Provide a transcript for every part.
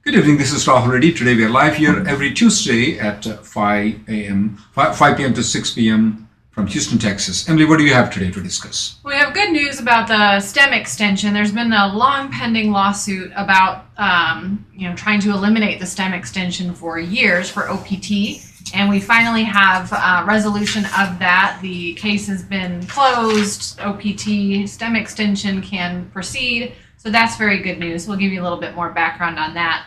Good evening, this is Rahul Reddy. Today we are live here every Tuesday at 5 p.m. to 6 p.m. from Houston, Texas. Emily, what do you have today to discuss? We have good news about the STEM extension. There's been a long pending lawsuit about trying to eliminate the STEM extension for years for OPT, and we finally have resolution of that. The case has been closed. OPT STEM extension can proceed, so that's very good news. We'll give you a little bit more background on that.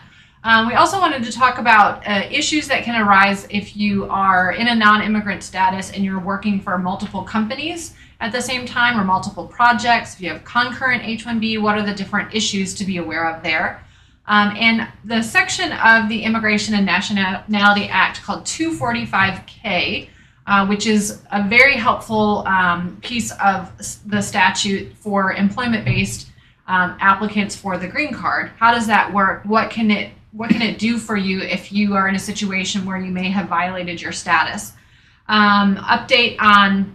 We also wanted to talk about issues that can arise if you are in a non-immigrant status and you're working for multiple companies at the same time or multiple projects. If you have concurrent H-1B, what are the different issues to be aware of there? And the section of the Immigration and Nationality Act called 245K, which is a very helpful piece of the statute for employment-based applicants for the green card. How does that work? What can it do for you if you are in a situation where you may have violated your status? Update on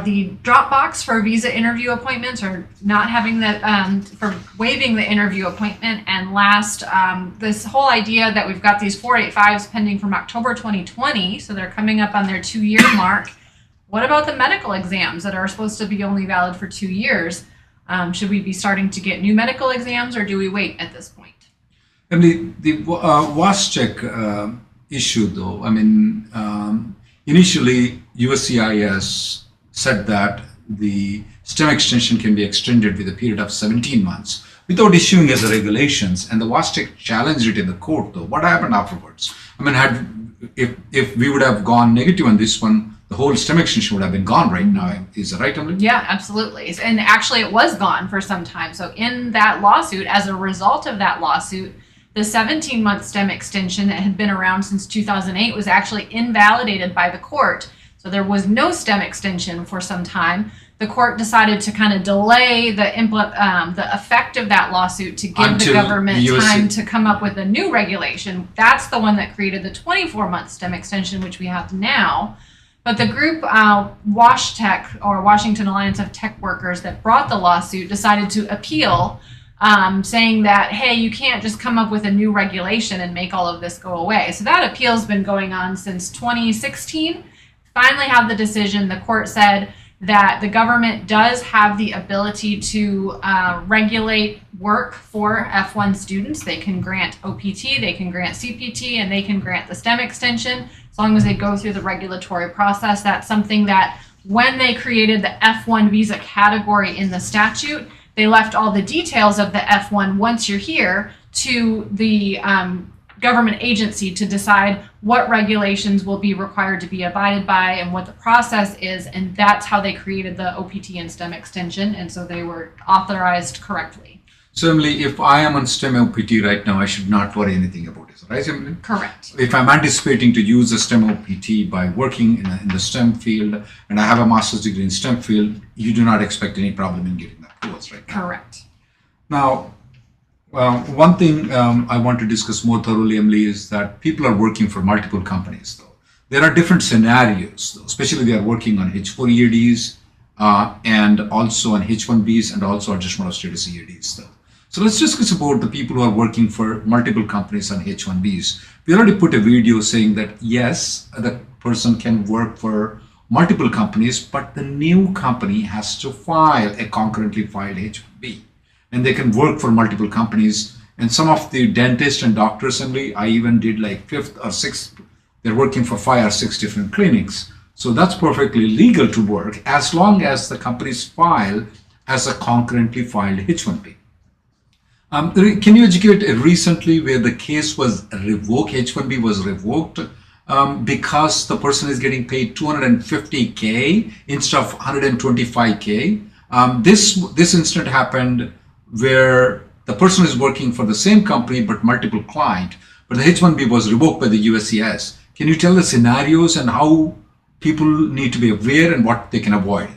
the Dropbox for visa interview appointments, or not having that, for waiving the interview appointment. And last, this whole idea that we've got these 485s pending from October 2020, so they're coming up on their 2-year mark. What about the medical exams that are supposed to be only valid for 2 years? Should we be starting to get new medical exams, or do we wait at this point? And the Washtech issue, though, initially USCIS said that the STEM extension can be extended with a period of 17 months without issuing as a regulations, and the Washtech challenged it in the court, though. What happened afterwards? If we would have gone negative on this one, the whole STEM extension would have been gone right now. Is that right, Emily? Yeah, absolutely. And actually it was gone for some time. So in that lawsuit, as a result of that lawsuit, the 17-month STEM extension that had been around since 2008 was actually invalidated by the court. So there was no STEM extension for some time. The court decided to kind of delay the effect of that lawsuit to give the government time to come up with a new regulation. That's the one that created the 24-month STEM extension, which we have now. But the group Washtech, or Washington Alliance of Tech Workers, that brought the lawsuit decided to appeal, saying that, hey, you can't just come up with a new regulation and make all of this go away. So that appeal's been going on since 2016. Finally have the decision. The court said that the government does have the ability to regulate work for F-1 students. They can grant OPT, they can grant CPT, and they can grant the STEM extension as long as they go through the regulatory process. That's something that when they created the F-1 visa category in the statute, they left all the details of the F-1 once you're here to the government agency to decide what regulations will be required to be abided by and what the process is, and that's how they created the OPT and STEM extension, and so they were authorized correctly. So, Emily, if I am on STEM OPT right now, I should not worry anything about it, right, Emily? Correct. If I'm anticipating to use the STEM OPT by working in the STEM field, and I have a master's degree in STEM field, you do not expect any problem in getting that approvals right now. Correct. Now, one thing I want to discuss more thoroughly, Emily, is that people are working for multiple companies, though. There are different scenarios, though, especially they are working on H-4 EADs and also on H-1Bs and also adjustment of status EADs, though. So let's discuss about the people who are working for multiple companies on H-1Bs. We already put a video saying that, yes, the person can work for multiple companies, but the new company has to file a concurrently filed H-1B. And they can work for multiple companies. And some of the dentists and doctors, Emily, I even did like 5th or 6th, they're working for 5 or 6 different clinics. So that's perfectly legal to work as long as the companies file as a concurrently filed H-1B. Can you educate recently where the case was revoked, H-1B was revoked because the person is getting paid $250K instead of $125K? This incident happened where the person is working for the same company but multiple clients, but the H-1B was revoked by the USCIS. Can you tell the scenarios and how people need to be aware and what they can avoid?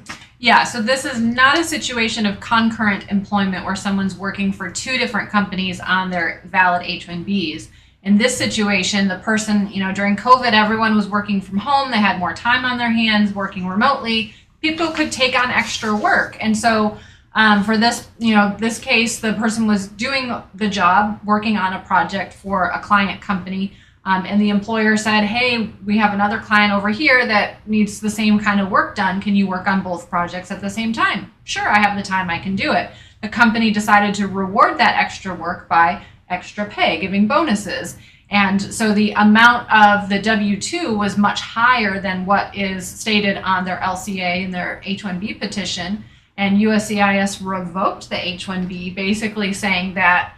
Yeah, so this is not a situation of concurrent employment where someone's working for 2 different companies on their valid H-1Bs. In this situation, the person, during COVID, everyone was working from home. They had more time on their hands, working remotely. People could take on extra work. And so For this case, the person was doing the job, working on a project for a client company, and the employer said, hey, we have another client over here that needs the same kind of work done. Can you work on both projects at the same time? Sure, I have the time, I can do it. The company decided to reward that extra work by extra pay, giving bonuses. And so the amount of the W-2 was much higher than what is stated on their LCA and their H-1B petition. And USCIS revoked the H-1B, basically saying that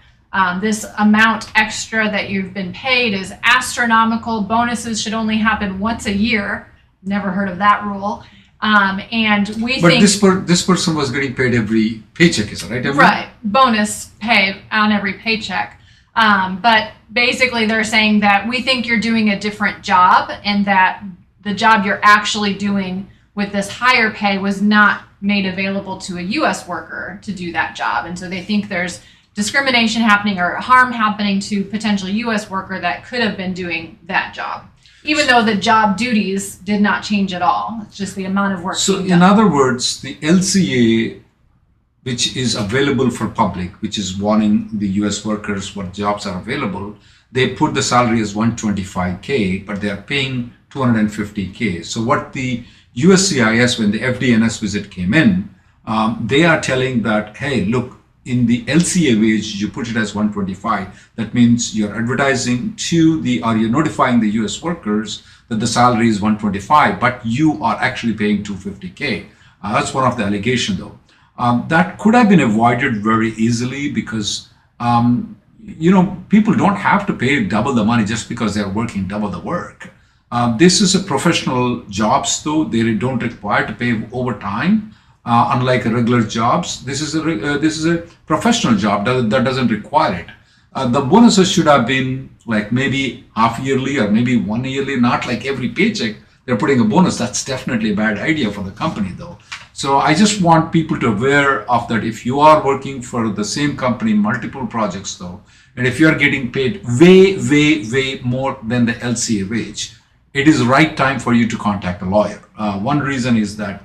this amount extra that you've been paid is astronomical. Bonuses should only happen once a year. Never heard of that rule. And we think... But this person was getting paid every paycheck, is that right? Right. Bonus pay on every paycheck. But basically they're saying that we think you're doing a different job and that the job you're actually doing with this higher pay was not made available to a U.S. worker to do that job. And so they think there's discrimination happening or harm happening to potential U.S. worker that could have been doing that job, even though the job duties did not change at all. It's just the amount of work. So in other words, the LCA, which is available for public, which is warning the U.S. workers what jobs are available, they put the salary as 125K, but they are paying 250K. So what the USCIS, when the FDNS visit came in, they are telling that, hey, look, in the LCA wage, you put it as 125. That means you're advertising or you're notifying the US workers that the salary is 125, but you are actually paying 250K. That's one of the allegations, though. That could have been avoided very easily because, people don't have to pay double the money just because they're working double the work. This is a professional jobs, though. They don't require to pay overtime. Unlike regular jobs, this is a professional job that doesn't require it. The bonuses should have been like maybe half yearly or maybe 1 yearly, not like every paycheck they're putting a bonus. That's definitely a bad idea for the company, though. So I just want people to be aware of that. If you are working for the same company, multiple projects, though, and if you are getting paid way, way, way more than the LCA wage, it is the right time for you to contact a lawyer. One reason is that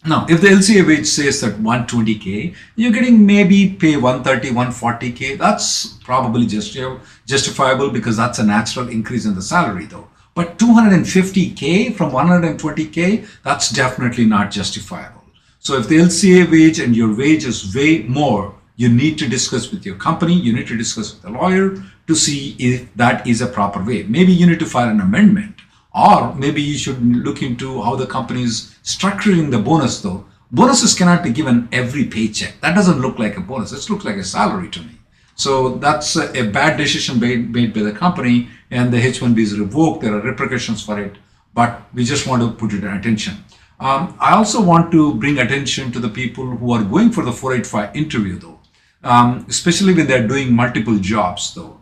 now, if the LCA wage says that 120K, you're getting maybe pay 130, 140K. That's probably justifiable because that's a natural increase in the salary, though. But 250K from 120K, that's definitely not justifiable. So if the LCA wage and your wage is way more, you need to discuss with your company, you need to discuss with the lawyer to see if that is a proper way. Maybe you need to file an amendment. Or maybe you should look into how the company is structuring the bonus, though. Bonuses cannot be given every paycheck. That doesn't look like a bonus. It looks like a salary to me. So that's a bad decision made by the company, and the H-1B is revoked. There are repercussions for it, but we just want to put it in attention. I also want to bring attention to the people who are going for the 485 interview, though, especially when they're doing multiple jobs, though.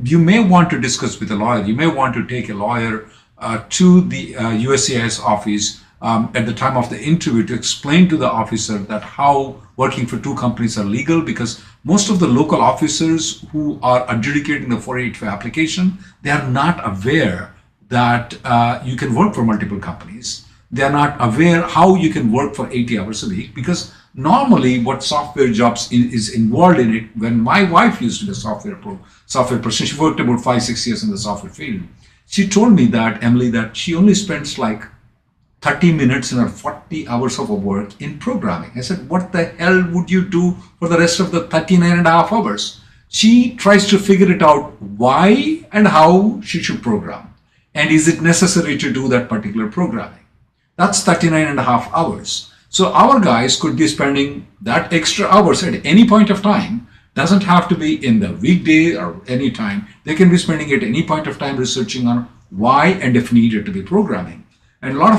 You may want to discuss with a lawyer. You may want to take a lawyer to the USCIS office at the time of the interview to explain to the officer that how working for two companies are legal, because most of the local officers who are adjudicating the 485 application, they are not aware that you can work for multiple companies. They are not aware how you can work for 80 hours a week, because normally what software jobs is involved in it. When my wife used to be a software person, she worked about 5-6 years in the software field. She told me that, Emily, that she only spends like 30 minutes in her 40 hours of work in programming. I said, what the hell would you do for the rest of the 39 and a half hours? She tries to figure it out why and how she should program. And is it necessary to do that particular programming? That's 39 and a half hours. So our guys could be spending that extra hours at any point of time. Doesn't have to be in the weekday or any time. They can be spending at any point of time researching on why and if needed to be programming. And a lot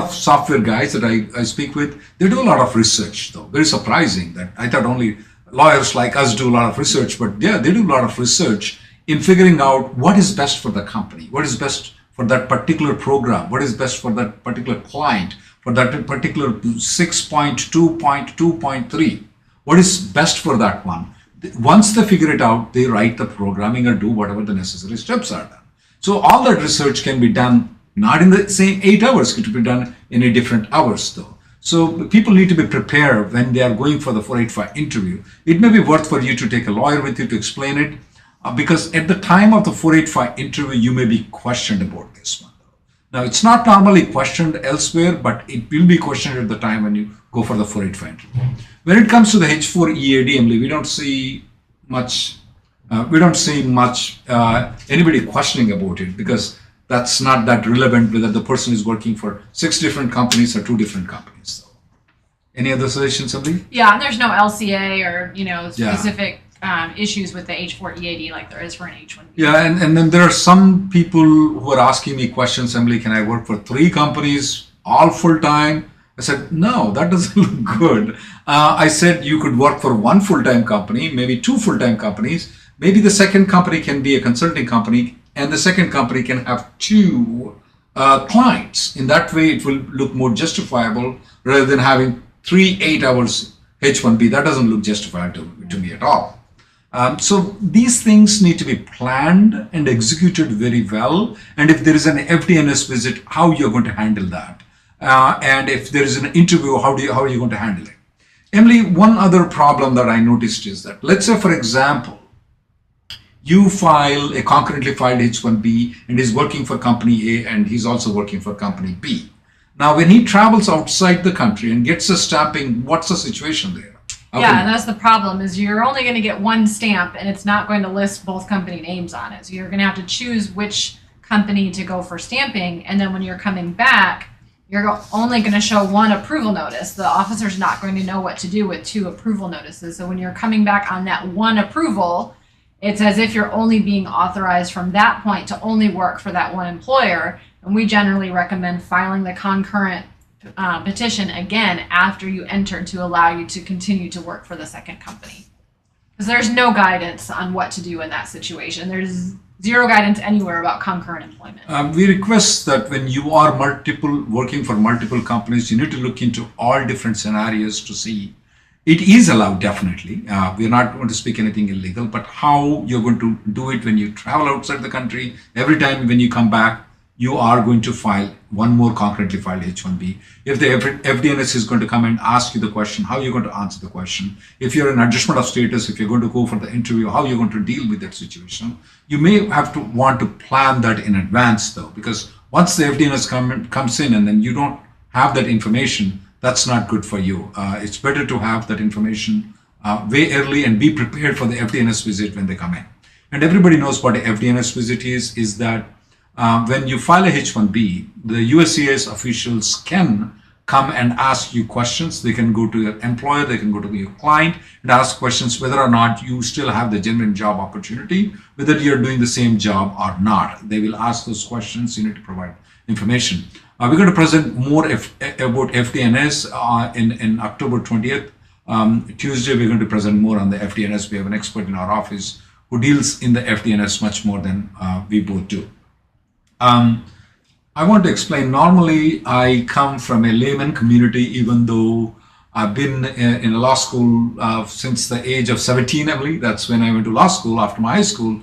of software guys that I speak with, they do a lot of research, though. Very surprising that I thought only lawyers like us do a lot of research, but yeah, they do a lot of research in figuring out what is best for the company, what is best for that particular program, what is best for that particular client, for that particular 6.2.2.3, what is best for that one. Once they figure it out, they write the programming or do whatever the necessary steps are done. So all that research can be done not in the same 8 hours, it can be done in a different hours, though. So people need to be prepared when they are going for the 485 interview. It may be worth for you to take a lawyer with you to explain it, because at the time of the 485 interview, you may be questioned about this one. Now, it's not normally questioned elsewhere, but it will be questioned at the time when you go for the 485 interview. When it comes to the H4 EAD, Emily, we don't see much anybody questioning about it, because that's not that relevant whether the person is working for 6 different companies or 2 different companies. So, any other suggestions, Emily? Yeah, and there's no LCA or Yeah. specific issues with the H4 EAD like there is for an H1B. Yeah, and then there are some people who are asking me questions, Emily, can I work for 3 companies all full time? I said, no, that doesn't look good. I said you could work for 1 full-time company, maybe 2 full-time companies. Maybe the second company can be a consulting company, and the second company can have 2 clients. In that way, it will look more justifiable rather than having 3 8-hours H1B. That doesn't look justifiable to me at all. So these things need to be planned and executed very well. And if there is an FDNS visit, how you're going to handle that. And if there is an interview, how are you going to handle it? Emily, one other problem that I noticed is that, let's say, for example, you file a concurrently filed H1B and he's working for company A and he's also working for company B. Now, when he travels outside the country and gets a stamping, what's the situation there? Yeah, and that's the problem, is you're only going to get 1 stamp and it's not going to list both company names on it. So you're going to have to choose which company to go for stamping, and then when you're coming back, you're only going to show 1 approval notice. The officer's not going to know what to do with 2 approval notices. So when you're coming back on that 1 approval, it's as if you're only being authorized from that point to only work for that 1 employer. And we generally recommend filing the concurrent petition again after you enter to allow you to continue to work for the second company. Because there's no guidance on what to do in that situation. There's 0 guidance anywhere about concurrent employment. We request that when you are working for multiple companies, you need to look into all different scenarios to see. It is allowed, definitely. We're not going to speak anything illegal, but how you're going to do it when you travel outside the country. Every time when you come back, you are going to file 1 more concurrently filed H1B. If the FDNS is going to come and ask you the question, how are you going to answer the question? If you're an adjustment of status, if you're going to go for the interview, how are you going to deal with that situation? You may have to want to plan that in advance, though, because once the FDNS comes in and then you don't have that information, that's not good for you. It's better to have that information way early and be prepared for the FDNS visit when they come in. And everybody knows what a FDNS visit is that when you file a H1B, the USCIS officials can come and ask you questions. They can go to your employer, they can go to your client and ask questions whether or not you still have the genuine job opportunity, whether you're doing the same job or not. They will ask those questions. You need to provide information. We're going to present more about FDNS in October 20th. Tuesday, we're going to present more on the FDNS. We have an expert in our office who deals in the FDNS much more than we both do. I want to explain, normally I come from a layman community, even though I've been in a law school since the age of 17, Emily. That's when I went to law school after my high school.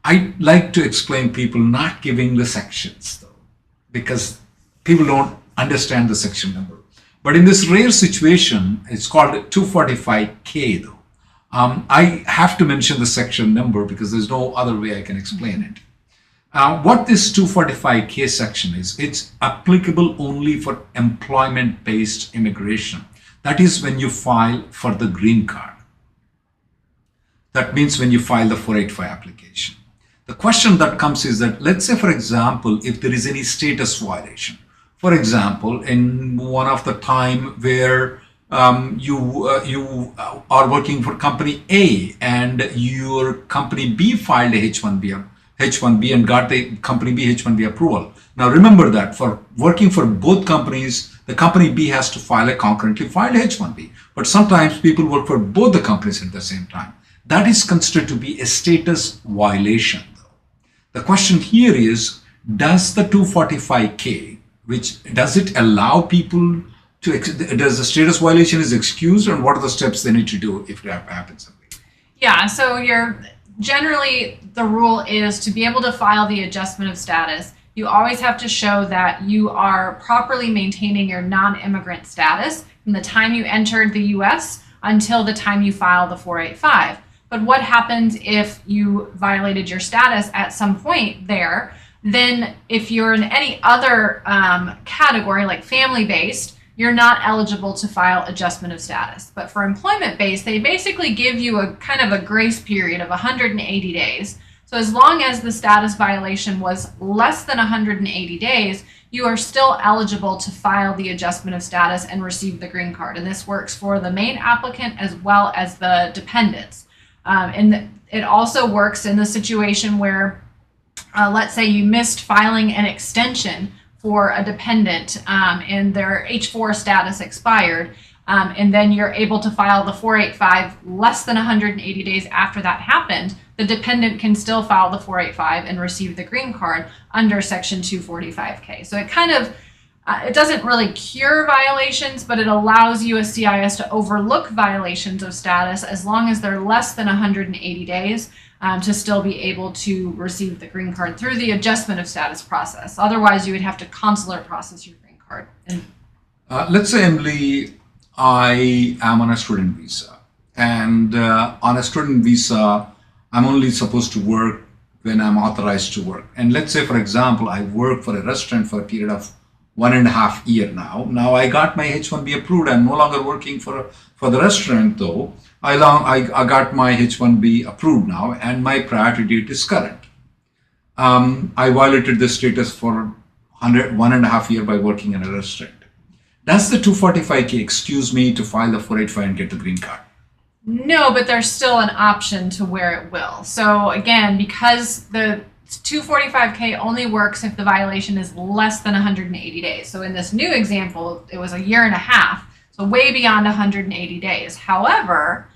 I like to explain people not giving the sections, though, because people don't understand the section number. But in this rare situation, it's called 245K, though. I have to mention the section number because there's no other way I can explain it. What this 245K section is, it's applicable only for employment-based immigration. That is when you file for the green card. That means when you file the 485 application. The question that comes is that, let's say, for example, if there is any status violation. For example, in one of the time where you are working for company A and your company B filed a H1B and got the company B H1B approval. Now remember that for working for both companies, the company B has to file a concurrently filed H1B. But sometimes people work for both the companies at the same time. That is considered to be a status violation, though. The question here is, does the 245K, does it allow people to, does the status violation is excused, and what are the steps they need to do if that happens? Yeah, so generally the rule is to be able to file the adjustment of status. You always have to show that you are properly maintaining your non-immigrant status. from the time you entered the US until the time you file the 485. But what happens if you violated your status at some point there? Then if you're in any other category, like family-based, you're not eligible to file adjustment of status. But for employment-based, they basically give you a kind of a grace period of 180 days. So as long as the status violation was less than 180 days, you are still eligible to file the adjustment of status and receive the green card. And this works for the main applicant as well as the dependents. It also works in the situation where, let's say you missed filing an extension for a dependent and their H-4 status expired, and then you're able to file the 485 less than 180 days after that happened, the dependent can still file the 485 and receive the green card under Section 245K. So it kind of, it doesn't really cure violations, but it allows USCIS to overlook violations of status as long as they're less than 180 days to still be able to receive the green card through the adjustment of status process. Otherwise, you would have to consular process your green card. And let's say, Emily, I am on a student visa, and on a student visa, I'm only supposed to work when I'm authorized to work. And let's say, for example, I work for a restaurant for a period of 1.5 years now. Now I got my H-1B approved. I'm no longer working for the restaurant though. I got my H-1B approved now, and my priority date is current. I violated the status for 1.5 years by working in a restaurant. Does the 245K excuse me to file the 485 and get the green card? no, but there's still an option to where it will. So again, because the 245K only works if the violation is less than 180 days. So in this new example, it was 1.5 years, so way beyond 180 days. However,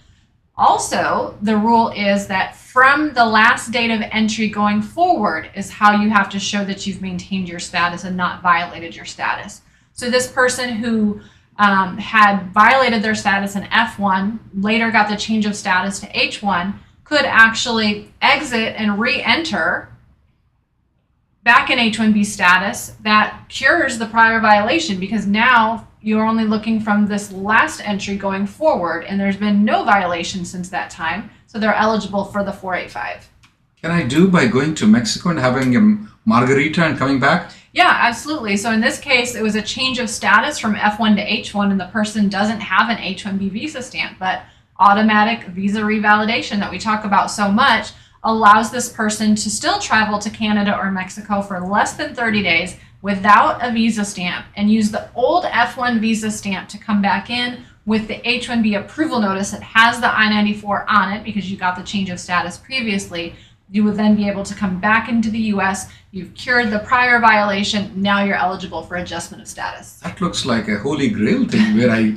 also the rule is that from the last date of entry going forward is how you have to show that you've maintained your status and not violated your status. So this person who had violated their status in F-1, later got the change of status to H-1, could actually exit and re-enter back in H-1B status. That cures the prior violation, because now you're only looking from this last entry going forward, and there's been no violation since that time, so they're eligible for the 485. Can I do by going to Mexico and having a margarita and coming back? Yeah, absolutely. So in this case, it was a change of status from F1 to H1, and the person doesn't have an H-1B visa stamp, but automatic visa revalidation that we talk about so much allows this person to still travel to Canada or Mexico for less than 30 days without a visa stamp and use the old F1 visa stamp to come back in with the H-1B approval notice that has the I-94 on it because you got the change of status previously. You would then be able to come back into the U.S. You've cured the prior violation. Now you're eligible for adjustment of status. That looks like a holy grail thing where I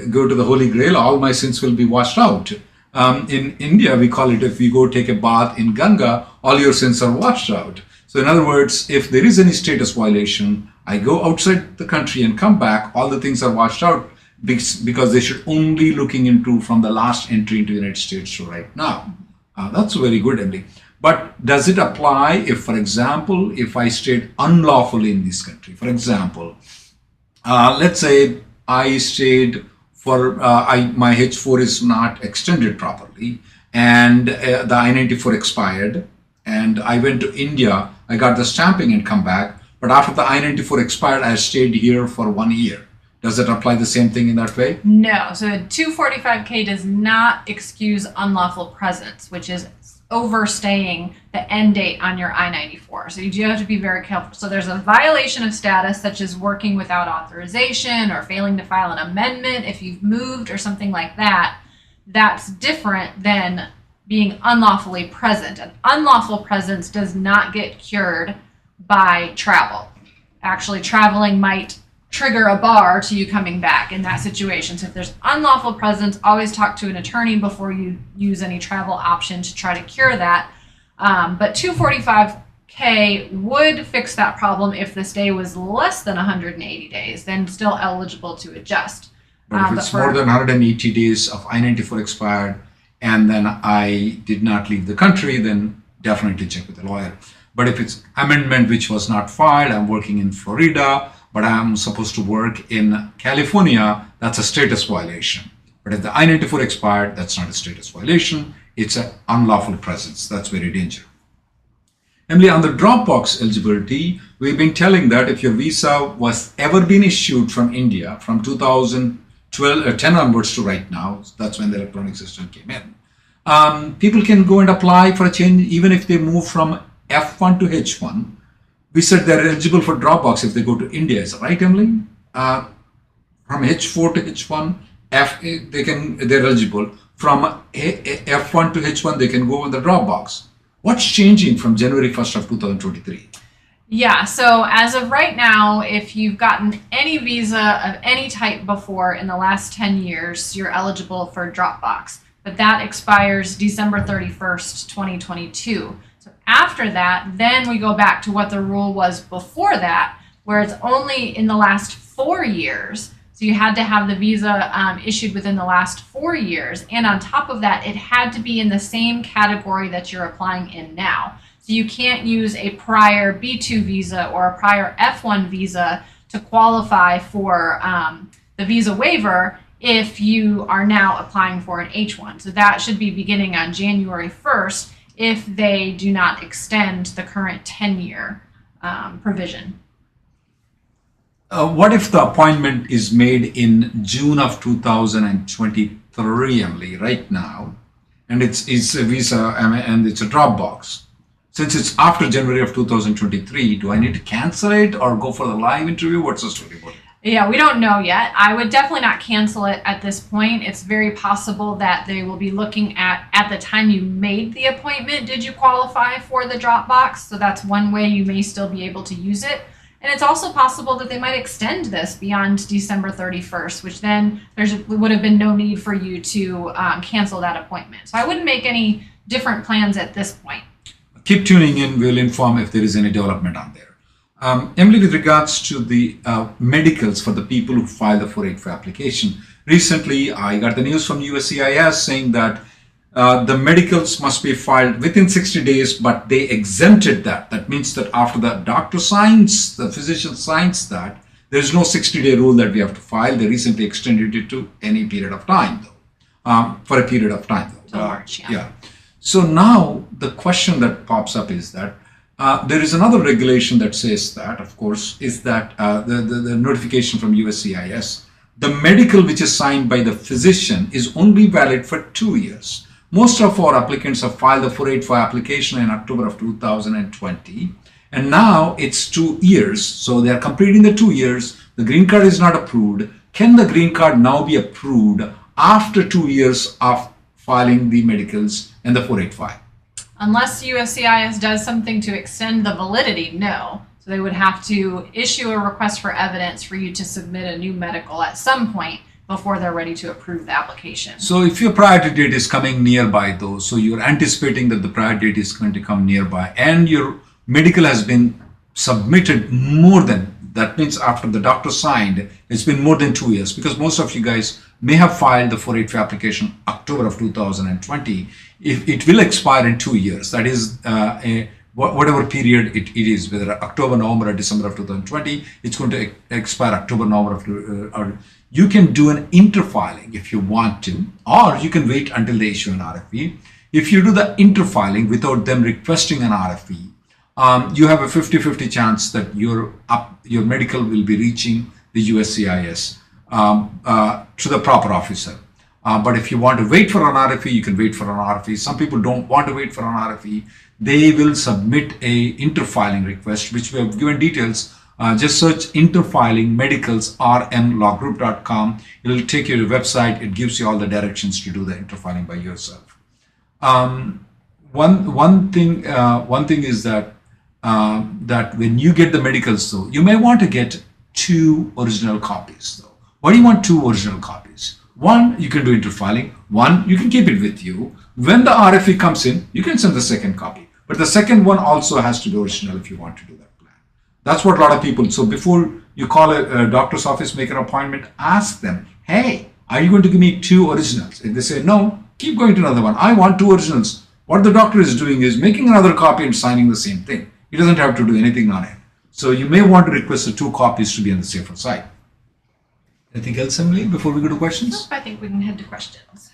go to the holy grail, all my sins will be washed out. In India, we call it, if you go take a bath in Ganga, all your sins are washed out. So in other words, if there is any status violation, I go outside the country and come back, all the things are washed out because they should only looking into from the last entry into the United States to right now. That's very good, Emily. But does it apply if, for example, if I stayed unlawfully in this country? For example, let's say I stayed for, my H-4 is not extended properly, and the I-94 expired, and I went to India, I got the stamping and come back, but after the I-94 expired, I stayed here for 1 year. Does it apply the same thing in that way? No, so 245K does not excuse unlawful presence, which is overstaying the end date on your I-94. So you do have to be very careful. So there's a violation of status, such as working without authorization or failing to file an amendment if you've moved or something like that. That's different than being unlawfully present. An unlawful presence does not get cured by travel. Actually, traveling might trigger a bar to you coming back in that situation. So if there's unlawful presence, always talk to an attorney before you use any travel option to try to cure that. But 245K would fix that problem if the stay was less than 180 days, then still eligible to adjust. But if it's more than 180 days of I-94 expired and then I did not leave the country, then definitely check with a lawyer. But if it's amendment which was not filed, I'm working in Florida, but I'm supposed to work in California, that's a status violation. But if the I-94 expired, that's not a status violation. It's an unlawful presence. That's very dangerous. Emily, on the Dropbox eligibility, we've been telling that if your visa was ever been issued from India from 2012, 10 onwards to right now, that's when the electronic system came in, people can go and apply for a change even if they move from F1 to H1. We said they're eligible for Dropbox if they go to India. Is that right, Emily? From H4 to H1, they're eligible. From F1 to H1, they can go on the Dropbox. What's changing from January 1st of 2023? Yeah, so as of right now, if you've gotten any visa of any type before in the last 10 years, you're eligible for Dropbox. But that expires December 31st, 2022. So after that, then we go back to what the rule was before that, where it's only in the last 4 years. So you had to have the visa issued within the last 4 years. And on top of that, it had to be in the same category that you're applying in now. So you can't use a prior B2 visa or a prior F1 visa to qualify for the visa waiver if you are now applying for an H1. So that should be beginning on January 1st if they do not extend the current 10-year provision. What if the appointment is made in June of 2023, Emily, right now, and it's a visa and it's a Dropbox? Since it's after January of 2023, do I need to cancel it or go for the live interview? What's the story about it? Yeah, we don't know yet. I would definitely not cancel it at this point. It's very possible that they will be looking at the time you made the appointment, did you qualify for the Dropbox? So that's one way you may still be able to use it. And it's also possible that they might extend this beyond December 31st, which then would have been no need for you to cancel that appointment. So I wouldn't make any different plans at this point. Keep tuning in. We'll inform if there is any development on there. Emily, with regards to the medicals for the people who file the 485 application, recently I got the news from USCIS saying that the medicals must be filed within 60 days, but they exempted that. That means that after the doctor signs, the physician signs that, there's no 60-day rule that we have to file. They recently extended it to any period of time, though, for a period of time, though. March, yeah. So now the question that pops up is that there is another regulation that says that, of course, is that the notification from USCIS, the medical which is signed by the physician is only valid for 2 years. Most of our applicants have filed the 485 application in October of 2020, and now it's 2 years. So they are completing the 2 years. The green card is not approved. Can the green card now be approved after 2 years of filing the medicals and the 485? Unless USCIS does something to extend the validity, no. So they would have to issue a request for evidence for you to submit a new medical at some point before they're ready to approve the application. So if your priority date is coming nearby though, so you're anticipating that the priority date is going to come nearby and your medical has been submitted more than, that means after the doctor signed, it's been more than 2 years, because most of you guys may have filed the 485 application October of 2020. If it will expire in 2 years, that is whatever period it is, whether October, November, or December of 2020, it's going to expire October, November of, or you can do an interfiling if you want to, or you can wait until they issue an RFE. If you do the interfiling without them requesting an RFE, you have a 50-50 chance that your medical will be reaching the USCIS to the proper officer. But if you want to wait for an RFE, you can wait for an RFE. Some people don't want to wait for an RFE. They will submit a interfiling request, which we have given details. Just search interfiling medicals rmlawgroup.com. It will take you to the website. It gives you all the directions to do the interfiling by yourself. One thing is that that when you get the medicals, though, you may want to get 2 original copies. Though, why do you want 2 original copies? One, you can do interfiling. One, you can keep it with you. When the RFE comes in, you can send the second copy. But the second one also has to be original if you want to do that plan. That's what a lot of people. So before you call a doctor's office, make an appointment, ask them, hey, are you going to give me 2 originals? If they say no, keep going to another one. I want 2 originals. What the doctor is doing is making another copy and signing the same thing. He doesn't have to do anything on it. So you may want to request the 2 copies to be on the safer side. Anything else, Emily, before we go to questions? Nope, I think we can head to questions.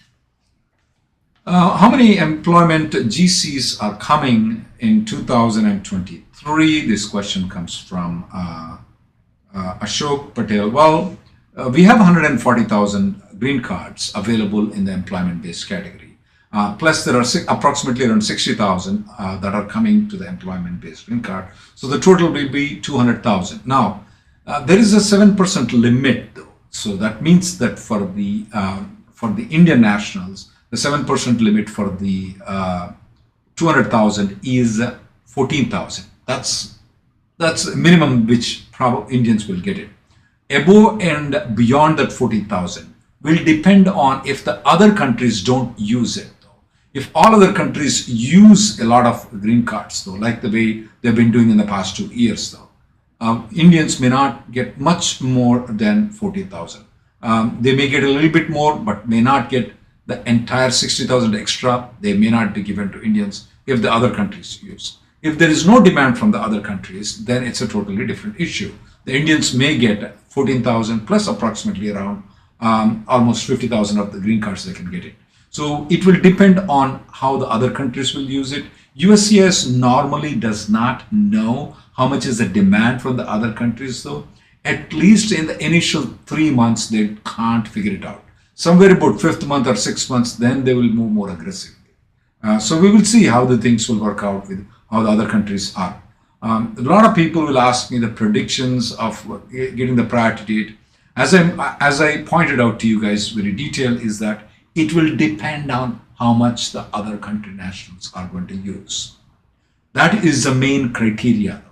How many employment GCs are coming in 2023? This question comes from Ashok Patel. Well, we have 140,000 green cards available in the employment-based category. Plus, there are approximately around 60,000 that are coming to the employment-based green card. So the total will be 200,000. Now, there is a 7% limit, though. So that means that for the Indian nationals, the 7% limit for the 200,000 is 14,000. That's a minimum which probably Indians will get it. Above and beyond that 14,000 will depend on if the other countries don't use it. Though, if all other countries use a lot of green cards, though, like the way they've been doing in the past 2 years, though, Indians may not get much more than 40,000. They may get a little bit more, but may not get the entire 60,000 extra. They may not be given to Indians if the other countries use. If there is no demand from the other countries, then it's a totally different issue. The Indians may get 14,000 plus approximately around almost 50,000 of the green cards they can get it. So it will depend on how the other countries will use it. USCIS normally does not know how much is the demand from the other countries, though. At least in the initial 3 months, they can't figure it out. Somewhere about 5th month or 6th months, then they will move more aggressively. So we will see how the things will work out with how the other countries are. A lot of people will ask me the predictions of getting the priority date. As I pointed out to you guys very detailed, is that it will depend on how much the other country nationals are going to use. That is the main criteria.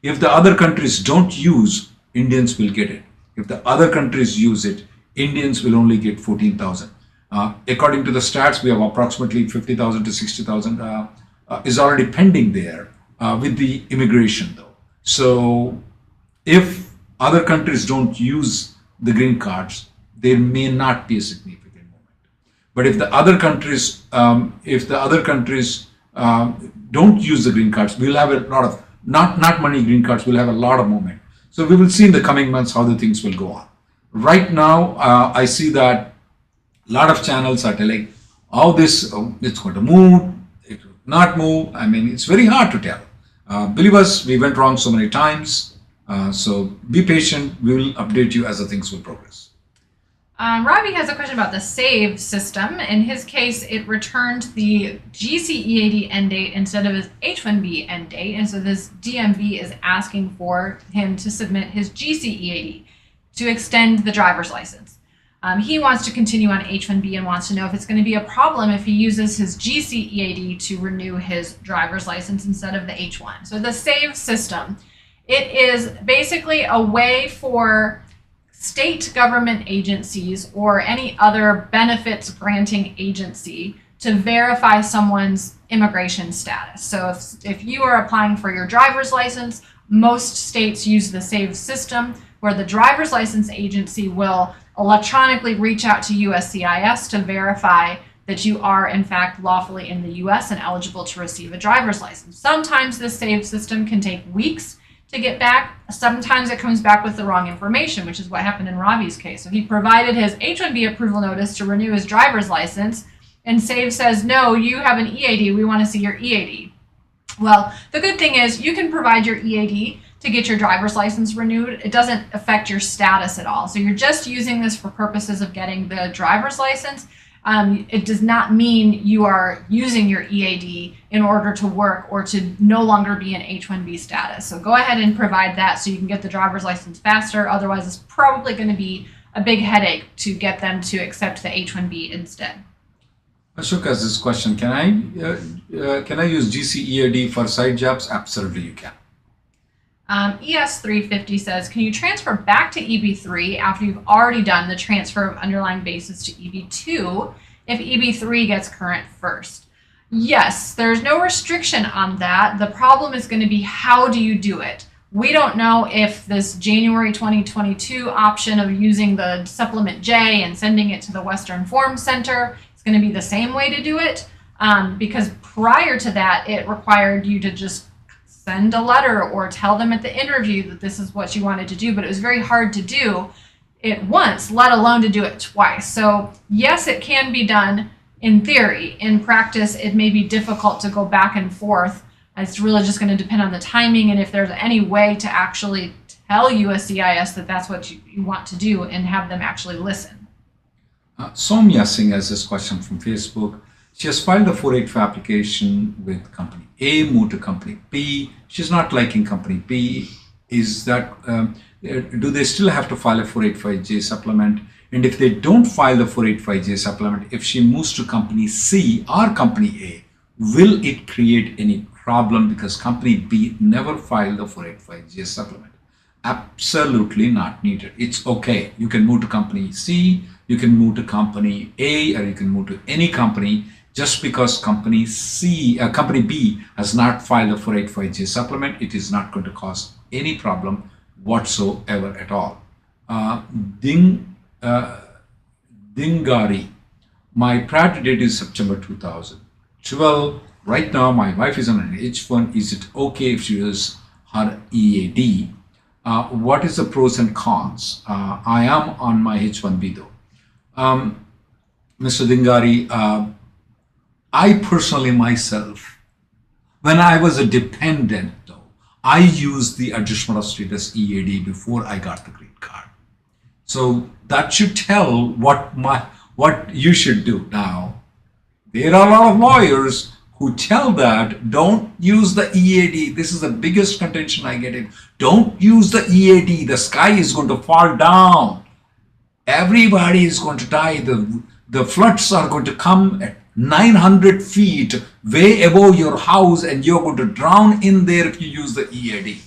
If the other countries don't use, Indians will get it. If the other countries use it, Indians will only get 14,000. According to the stats, we have approximately 50,000 to 60,000 is already pending there with the immigration, though. So if other countries don't use the green cards, there may not be a significant moment. But if the other countries, don't use the green cards, we'll have a lot of not many green cards. We'll have a lot of movement. So we will see in the coming months how the things will go on. Right now, I see that a lot of channels are telling, oh, it's going to move, it will not move. I mean, it's very hard to tell. Believe us, we went wrong so many times. So be patient. We will update you as the things will progress. Robbie has a question about the SAVE system. In his case, it returned the GCEAD end date instead of his H-1B end date. And so this DMV is asking for him to submit his GCEAD to extend the driver's license. He wants to continue on H-1B and wants to know if it's going to be a problem if he uses his GCEAD to renew his driver's license instead of the H-1. So the SAVE system, it is basically a way for state government agencies or any other benefits granting agency to verify someone's immigration status. So if you are applying for your driver's license, most states use the SAVE system where the driver's license agency will electronically reach out to USCIS to verify that you are in fact lawfully in the US and eligible to receive a driver's license. Sometimes this SAVE system can take weeks to get back. Sometimes it comes back with the wrong information, which is what happened in Ravi's case. So he provided his H-1B approval notice to renew his driver's license, and SAVE says, no, you have an EAD, we want to see your EAD. Well, the good thing is you can provide your EAD to get your driver's license renewed. It doesn't affect your status at all. So you're just using this for purposes of getting the driver's license. It does not mean you are using your EAD in order to work or to no longer be in H-1B status. So go ahead and provide that so you can get the driver's license faster. Otherwise, it's probably going to be a big headache to get them to accept the H-1B instead. Ashok has this question. Can I use GCEAD for side jobs? Absolutely, you can. ES350 says, can you transfer back to EB3 after you've already done the transfer of underlying basis to EB2 if EB3 gets current first? Yes, there's no restriction on that. The problem is going to be, how do you do it? We don't know if this January 2022 option of using the supplement J and sending it to the Western Form Center is going to be the same way to do it, because prior to that, it required you to just send a letter or tell them at the interview that this is what you wanted to do, but it was very hard to do it once, let alone to do it twice. So yes, it can be done in theory. In practice, it may be difficult to go back and forth. It's really just going to depend on the timing and if there's any way to actually tell USCIS that that's what you want to do and have them actually listen. Soumya Singh has this question from Facebook. She has filed a 485 application with company A, moved to company B. She's not liking company B. Is that, do they still have to file a 485J supplement? And if they don't file the 485J supplement, if she moves to company C or company A, will it create any problem because company B never filed the 485J supplement? Absolutely not needed. It's okay. You can move to company C, you can move to company A, or you can move to any company. Just because company B has not filed a 485J supplement, it is not going to cause any problem whatsoever at all. Dingari, my prior date is September 2012. Right now, my wife is on an H1. Is it okay if she uses her EAD? What is the pros and cons? I am on my H1B though. Mr. Dingari, I personally myself, when I was a dependent though, I used the adjustment of status EAD before I got the green card. So that should tell what you should do. Now, there are a lot of lawyers who tell that don't use the EAD. This is the biggest contention I get in. Don't use the EAD. The sky is going to fall down. Everybody is going to die. The floods are going to come at 900 feet way above your house and you're going to drown in there if you use the EAD.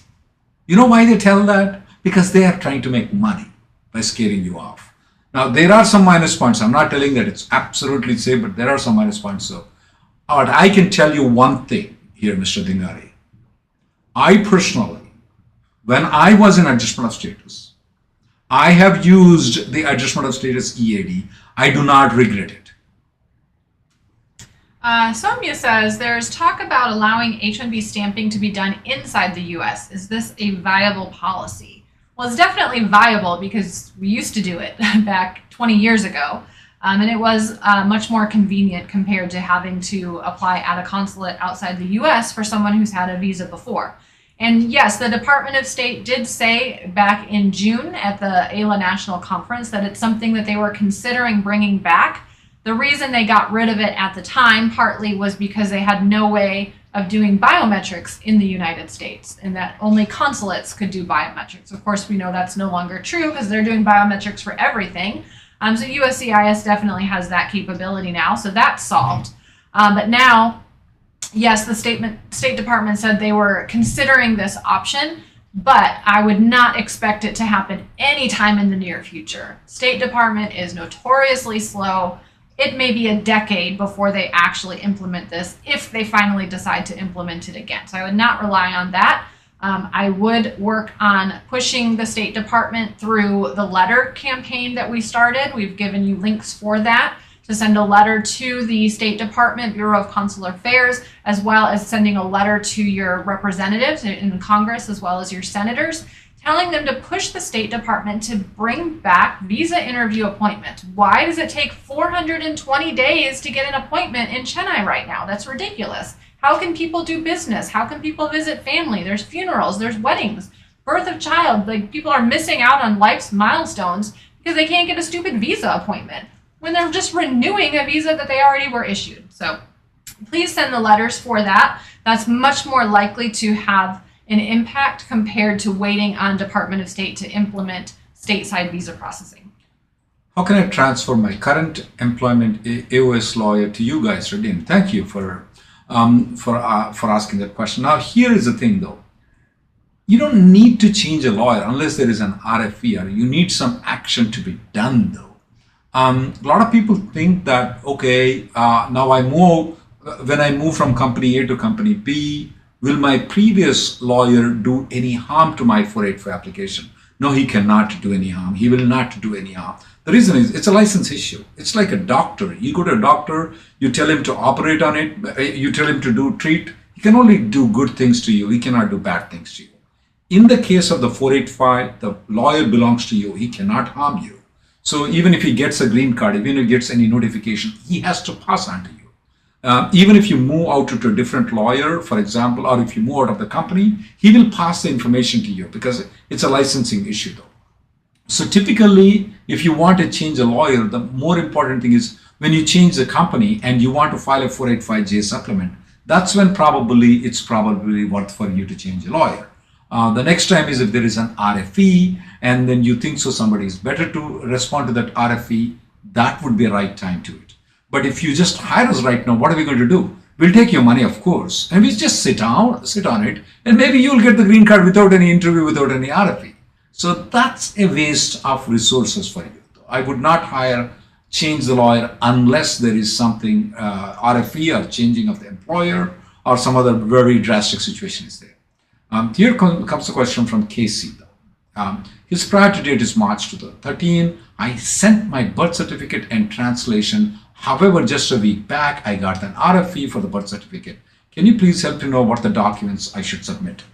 You know why they tell that? Because they are trying to make money by scaring you off. Now, there are some minus points. I'm not telling that it's absolutely safe, but there are some minus points. So, but I can tell you one thing here, Mr. Dingari. I personally, when I was in adjustment of status, I have used the adjustment of status EAD. I do not regret it. Soumya says, there's talk about allowing HMV stamping to be done inside the U.S. Is this a viable policy? Well, it's definitely viable because we used to do it back 20 years ago. And it was much more convenient compared to having to apply at a consulate outside the U.S. for someone who's had a visa before. And yes, the Department of State did say back in June at the AILA National Conference that it's something that they were considering bringing back. The reason they got rid of it at the time partly was because they had no way of doing biometrics in the United States and that only consulates could do biometrics. Of course, we know that's no longer true because they're doing biometrics for everything. So USCIS definitely has that capability now, so that's solved. But now, yes, the State Department said they were considering this option, but I would not expect it to happen anytime in the near future. State Department is notoriously slow. It may be a decade before they actually implement this if they finally decide to implement it again. So I would not rely on that. I would work on pushing the State Department through the letter campaign that we started. We've given you links for that to send a letter to the State Department, Bureau of Consular Affairs, as well as sending a letter to your representatives in Congress, as well as your senators, telling them to push the State Department to bring back visa interview appointments. Why does it take 420 days to get an appointment in Chennai right now? That's ridiculous. How can people do business? How can people visit family? There's funerals, there's weddings, birth of child. Like, people are missing out on life's milestones because they can't get a stupid visa appointment when they're just renewing a visa that they already were issued. So please send the letters for that. That's much more likely to have an impact compared to waiting on Department of State to implement stateside visa processing. How can I transfer my current employment AOS lawyer to you guys, Reddy? Thank you for asking that question. Now, here is the thing, though. You don't need to change a lawyer unless there is an RFE or you need some action to be done, though. A lot of people think that, okay, now when I move from company A to company B, will my previous lawyer do any harm to my 485 application? No, he cannot do any harm. He will not do any harm. The reason is it's a license issue. It's like a doctor. You go to a doctor, you tell him to operate on it, you tell him to treat, he He can only do good things to you. He cannot do bad things to you. In the case of the 485, the lawyer belongs to you. He cannot harm you. So even if he gets a green card, even if he gets any notification, he has to pass on to you. Even if you move out to a different lawyer, for example, or if you move out of the company, he will pass the information to you because it's a licensing issue though. So typically, if you want to change a lawyer, the more important thing is when you change the company and you want to file a 485J supplement, that's when it's probably worth for you to change a lawyer. The next time is if there is an RFE and then you think so somebody is better to respond to that RFE, that would be a right time to it. But if you just hire us right now, what are we going to do? We'll take your money, of course, and we just sit on it, and maybe you'll get the green card without any interview, without any RFE. So that's a waste of resources for you. I would not change the lawyer unless there is something, RFE or changing of the employer or some other very drastic situation is there. Here comes the question from Casey though. His priority date is March 2013. I sent my birth certificate and translation. However, just a week back, I got an RFE for the birth certificate. Can you please help to know what the documents I should submit?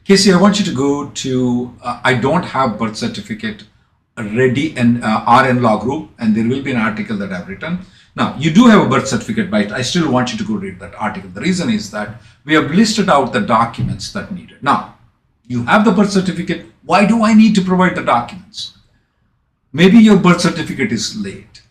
Casey, I want you to go to, I don't have birth certificate ready and RN Law Group, and there will be an article that I've written. Now, you do have a birth certificate, but I still want you to go read that article. The reason is that we have listed out the documents that needed. Now, you have the birth certificate. Why do I need to provide the documents? Maybe your birth certificate is late.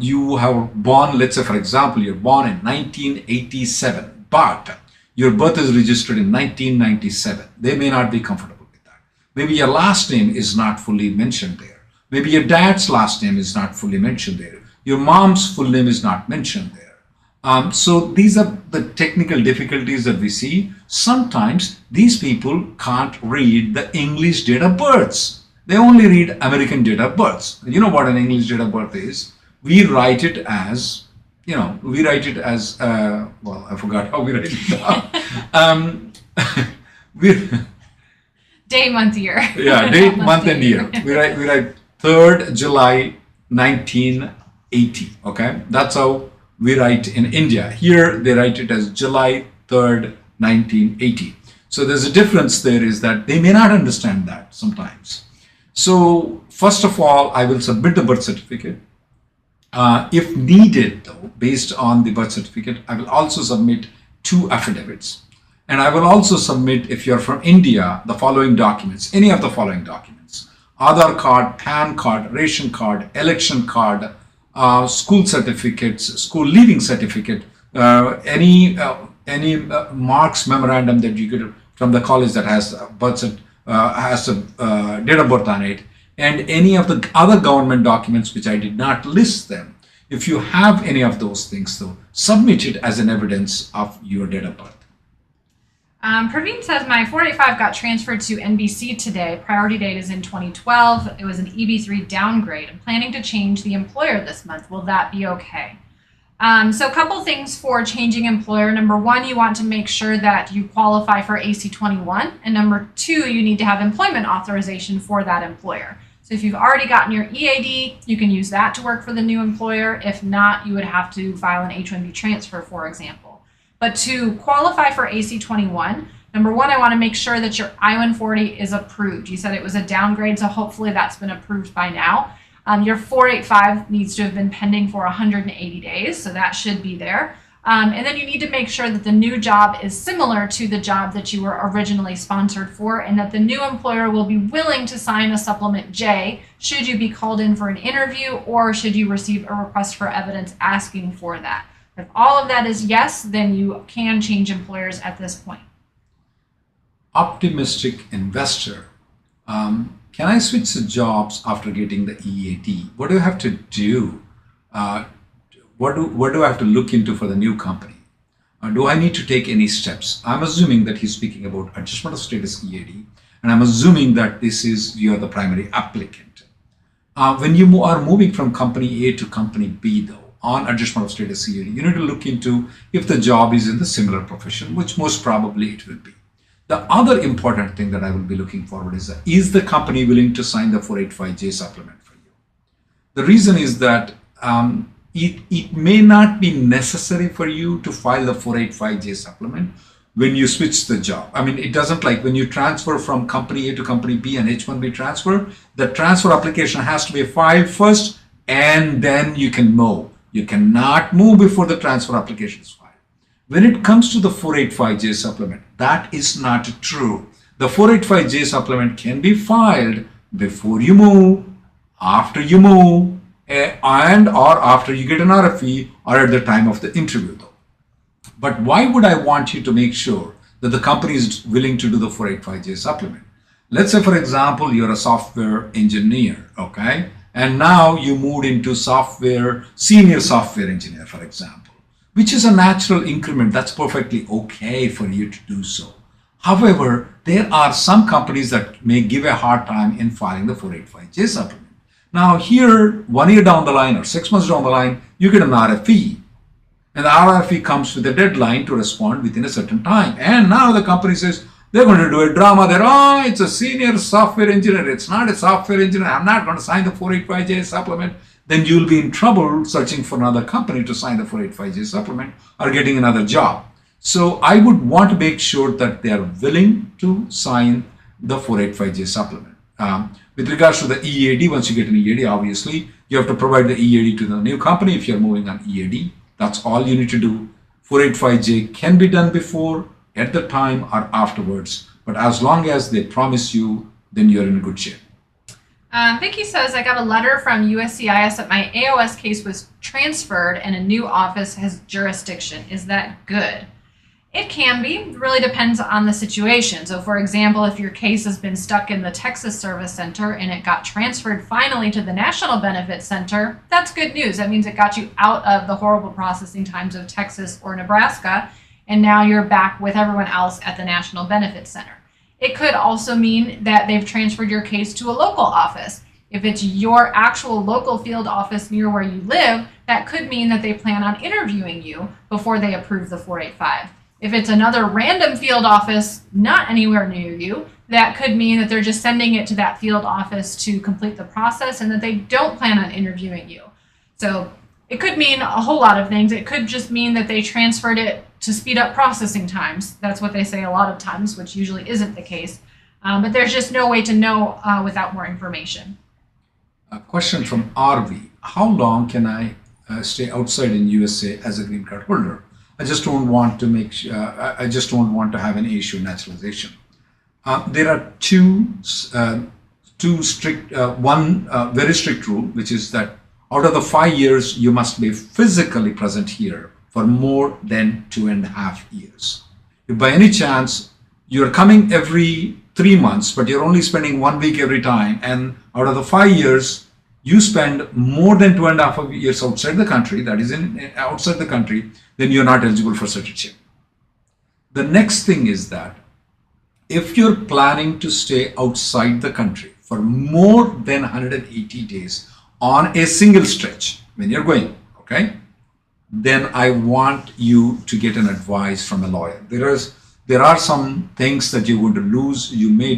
You have born, let's say, for example, you're born in 1987, but your birth is registered in 1997. They may not be comfortable with that. Maybe your last name is not fully mentioned there. Maybe your dad's last name is not fully mentioned there. Your mom's full name is not mentioned there. So these are the technical difficulties that we see. Sometimes these people can't read the English date of births. They only read American date of births. You know what an English date of birth is? We write it as, well, I forgot how we write it down. Day, month, year. Yeah, day, month, and year. We write 3rd July 1980. Okay, that's how we write in India. Here they write it as July 3rd, 1980. So there's a difference there is that they may not understand that sometimes. So first of all, I will submit the birth certificate. If needed, though, based on the birth certificate, I will also submit 2 affidavits. And I will also submit, if you're from India, the following documents, any of the following documents: Aadhaar card, PAN card, ration card, election card, school certificates, school leaving certificate, any marks memorandum that you get from the college that has a date of birth on it, and any of the other government documents which I did not list them. If you have any of those things, though, submit it as an evidence of your date of birth. Praveen says, my 485 got transferred to NBC today. Priority date is in 2012. It was an EB3 downgrade. I'm planning to change the employer this month. Will that be okay? So a couple things for changing employer. Number one, you want to make sure that you qualify for AC-21. And number two, you need to have employment authorization for that employer. So if you've already gotten your EAD, you can use that to work for the new employer. If not, you would have to file an H-1B transfer, for example. But to qualify for AC-21, number one, I want to make sure that your I-140 is approved. You said it was a downgrade, so hopefully that's been approved by now. Your 485 needs to have been pending for 180 days, so that should be there. And then you need to make sure that the new job is similar to the job that you were originally sponsored for, and that the new employer will be willing to sign a Supplement J should you be called in for an interview or should you receive a request for evidence asking for that. If all of that is yes, then you can change employers at this point. Optimistic investor. Can I switch the jobs after getting the EAD? What do I have to do? What do I have to look into for the new company? Do I need to take any steps? I'm assuming that he's speaking about adjustment of status EAD, and I'm assuming that you're the primary applicant. When you are moving from company A to company B, though, on adjustment of status EAD, you need to look into if the job is in the similar profession, which most probably it will be. The other important thing that I will be looking forward is the company willing to sign the 485J supplement for you? The reason is that it may not be necessary for you to file the 485J supplement when you switch the job. I mean, it doesn't, like when you transfer from company A to company B and H-1B transfer, the transfer application has to be filed first and then you can move. You cannot move before the transfer application is filed. When it comes to the 485J supplement, that is not true. The 485J supplement can be filed before you move, after you move, and or after you get an RFE or at the time of the interview though. But why would I want you to make sure that the company is willing to do the 485J supplement? Let's say, for example, you're a software engineer, okay? And now you moved into senior software engineer, for example, which is a natural increment. That's perfectly okay for you to do so. However, there are some companies that may give a hard time in filing the 485J supplement. Now here, 1 year down the line or 6 months down the line, you get an RFE. And the RFE comes with a deadline to respond within a certain time. And now the company says, they're going to do a drama there. Oh, it's a senior software engineer. It's not a software engineer. I'm not going to sign the 485J supplement. Then you'll be in trouble searching for another company to sign the 485J supplement or getting another job. So I would want to make sure that they are willing to sign the 485J supplement. With regards to the EAD, once you get an EAD, obviously, you have to provide the EAD to the new company if you're moving on EAD. That's all you need to do. 485J can be done before, at the time, or afterwards. But as long as they promise you, then you're in good shape. Vicky says, I got a letter from USCIS that my AOS case was transferred and a new office has jurisdiction. Is that good? It can be. It really depends on the situation. So for example, if your case has been stuck in the Texas Service Center and it got transferred finally to the National Benefit Center, that's good news. That means it got you out of the horrible processing times of Texas or Nebraska, and now you're back with everyone else at the National Benefit Center. It could also mean that they've transferred your case to a local office. If it's your actual local field office near where you live, that could mean that they plan on interviewing you before they approve the 485. If it's another random field office not anywhere near you, that could mean that they're just sending it to that field office to complete the process and that they don't plan on interviewing you. So it could mean a whole lot of things. It could just mean that they transferred it to speed up processing times. That's what they say a lot of times, which usually isn't the case. But there's just no way to know without more information. A question from RV. How long can I stay outside in USA as a green card holder? I just don't want to I just don't want to have an issue naturalization. There are two strict, one very strict rule, which is that out of the 5 years, you must be physically present here for more than 2.5 years. If by any chance you're coming every 3 months, but you're only spending 1 week every time, and out of the 5 years, you spend more than 2.5 years outside the country, that is outside the country, then you're not eligible for citizenship. The next thing is that if you're planning to stay outside the country for more than 180 days on a single stretch, when you're going, okay, then I want you to get an advice from a lawyer. There are some things that you're going to lose. You may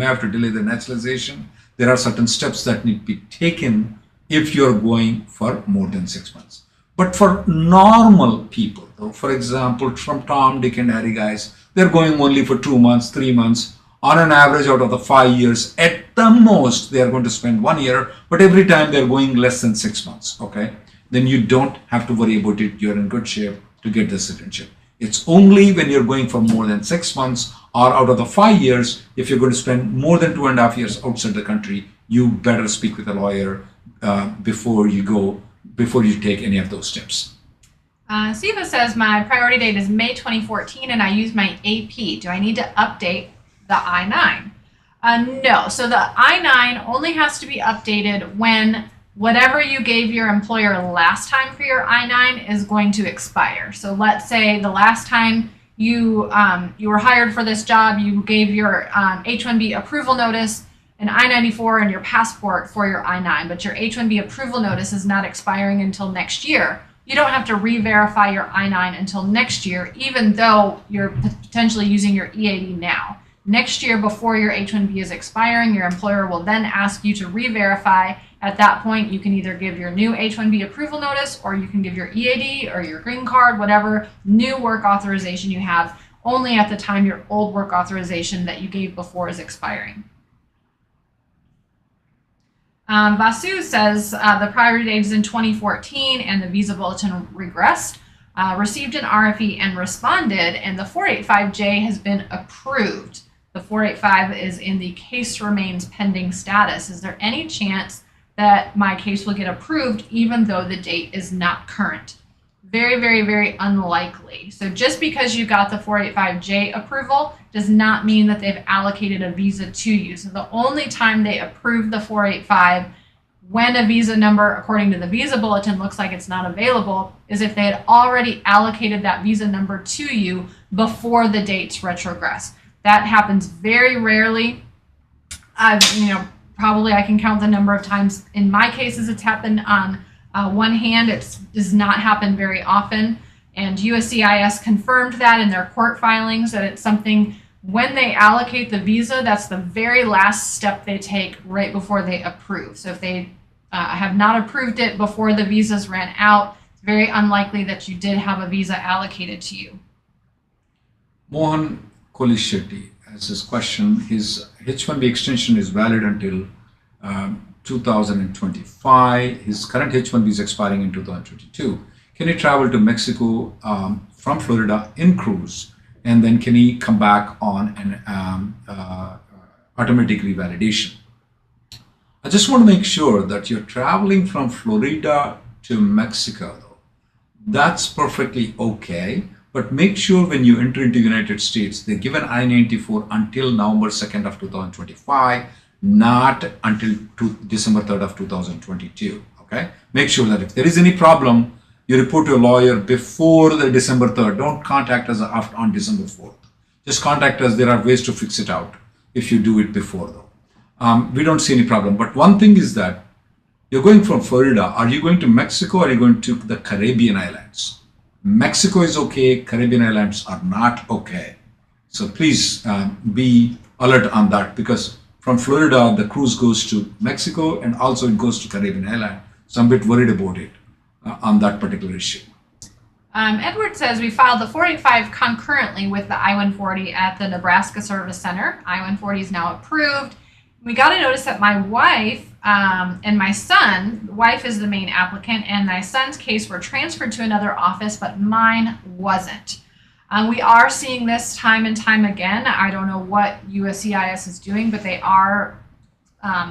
have to delay the naturalization. There are certain steps that need to be taken if you're going for more than 6 months. But for normal people, though, for example, from Tom, Dick, and Harry guys, they're going only for 2 months, 3 months. On an average, out of the 5 years, at the most, they are going to spend 1 year, but every time they're going less than 6 months, okay? Then you don't have to worry about it. You're in good shape to get the citizenship. It's only when you're going for more than 6 months or out of the 5 years, if you're going to spend more than 2.5 years outside the country, you better speak with a lawyer before you take any of those steps. Siva says, my priority date is May 2014 and I use my AP. Do I need to update the I-9? No. So the I-9 only has to be updated when whatever you gave your employer last time for your I-9 is going to expire. So let's say the last time you were hired for this job, you gave your H-1B approval notice, an I-94, and your passport for your I-9, but your H-1B approval notice is not expiring until next year. You don't have to re-verify your I-9 until next year, even though you're potentially using your EAD now. Next year, before your H-1B is expiring, your employer will then ask you to re-verify. At that point, you can either give your new H-1B approval notice, or you can give your EAD or your green card, whatever new work authorization you have, only at the time your old work authorization that you gave before is expiring. Vasu says the priority date is in 2014 and the visa bulletin regressed. Received an RFE and responded, and the 485J has been approved. The 485 is in the case remains pending status. Is there any chance that my case will get approved even though the date is not current? Very, very, very unlikely. So just because you got the 485J approval does not mean that they've allocated a visa to you. So the only time they approve the 485 when a visa number, according to the visa bulletin, looks like it's not available, is if they had already allocated that visa number to you before the dates retrogress. That happens very rarely. Probably I can count the number of times in my cases it's happened on one hand. It does not happen very often. And USCIS confirmed that in their court filings, that it's something when they allocate the visa, that's the very last step they take right before they approve. So if they have not approved it before the visas ran out, it's very unlikely that you did have a visa allocated to you. Mohan Kolishetty has his question. His H-1B extension is valid until 2025. His current H-1B is expiring in 2022. Can he travel to Mexico from Florida in cruise, and then can he come back on an automatic revalidation? I just want to make sure that you're traveling from Florida to Mexico, though. That's perfectly okay, but make sure when you enter into the United States, they give an I-94 until November 2nd of 2025, not until December 3rd of 2022, okay? Make sure that if there is any problem, you report to a lawyer before the December 3rd. Don't contact us on December 4th. Just contact us. There are ways to fix it out if you do it before, though. We don't see any problem. But one thing is that you're going from Florida. Are you going to Mexico, or are you going to the Caribbean islands? Mexico is okay. Caribbean islands are not okay. So please be alert on that, because from Florida, the cruise goes to Mexico and also it goes to Caribbean island. So I'm a bit worried about it on that particular issue. Edward says we filed the 485 concurrently with the I-140 at the Nebraska Service Center. I-140 is now approved. We got a notice that my wife and my son, the wife is the main applicant, and my son's case were transferred to another office, but mine wasn't. We are seeing this time and time again. I don't know what USCIS is doing, but they are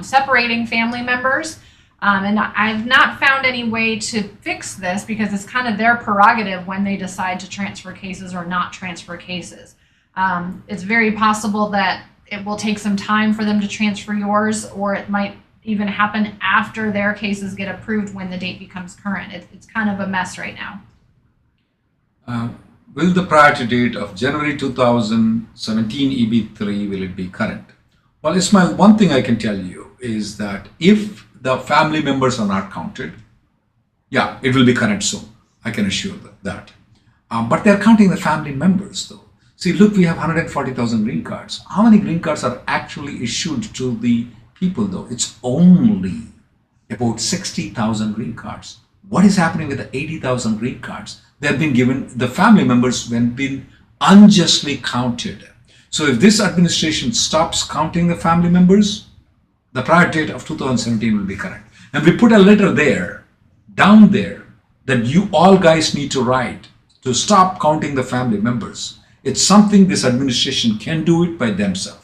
separating family members. And I've not found any way to fix this, because it's kind of their prerogative when they decide to transfer cases or not transfer cases. It's very possible that it will take some time for them to transfer yours, or it might even happen after their cases get approved when the date becomes current. It's kind of a mess right now. Will the priority date of January 2017 EB3, will it be current? Well, Ismail, one thing I can tell you is that if the family members are not counted, yeah, it will be current soon. I can assure that. But they're counting the family members, though. See, look, we have 140,000 green cards. How many green cards are actually issued to the people, though? It's only about 60,000 green cards. What is happening with the 80,000 green cards? They've been given, the family members have been unjustly counted. So if this administration stops counting the family members, the priority date of 2017 will be correct. And we put a letter there, down there, that you all guys need to write to stop counting the family members. It's something this administration can do it by themselves.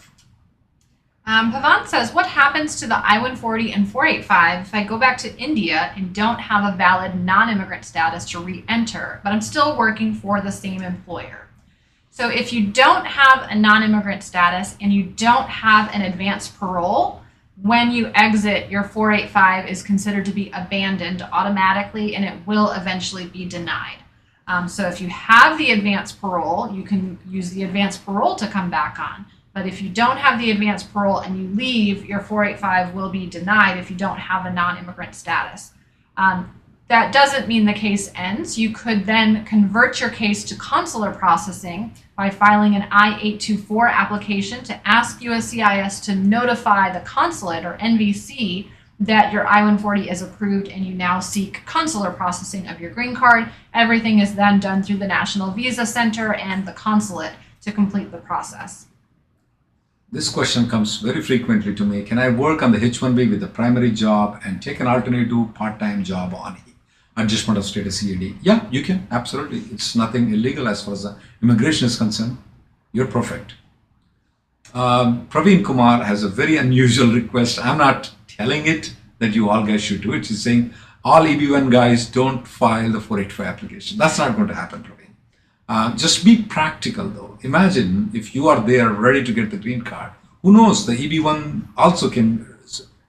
Pavan says, what happens to the I-140 and 485 if I go back to India and don't have a valid non-immigrant status to re-enter, but I'm still working for the same employer? So if you don't have a non-immigrant status and you don't have an advance parole, when you exit, your 485 is considered to be abandoned automatically, and it will eventually be denied. So if you have the advance parole, you can use the advance parole to come back on. But if you don't have the advance parole and you leave, your 485 will be denied if you don't have a non-immigrant status. that doesn't mean the case ends. You could then convert your case to consular processing by filing an I-824 application to ask USCIS to notify the consulate or NVC that your I-140 is approved and you now seek consular processing of your green card. Everything is then done through the National Visa Center and the consulate to complete the process. This question comes very frequently to me. Can I work on the H-1B with the primary job and take an alternative part-time job on adjustment of status EAD? Yeah, you can, absolutely. It's nothing illegal as far as the immigration is concerned. You're perfect. Praveen Kumar has a very unusual request. I'm not telling it that you all guys should do it. He's saying all EB1 guys don't file the 485 application. That's not going to happen, Praveen. Just be practical though. Imagine if you are there ready to get the green card. Who knows, the EB1 also can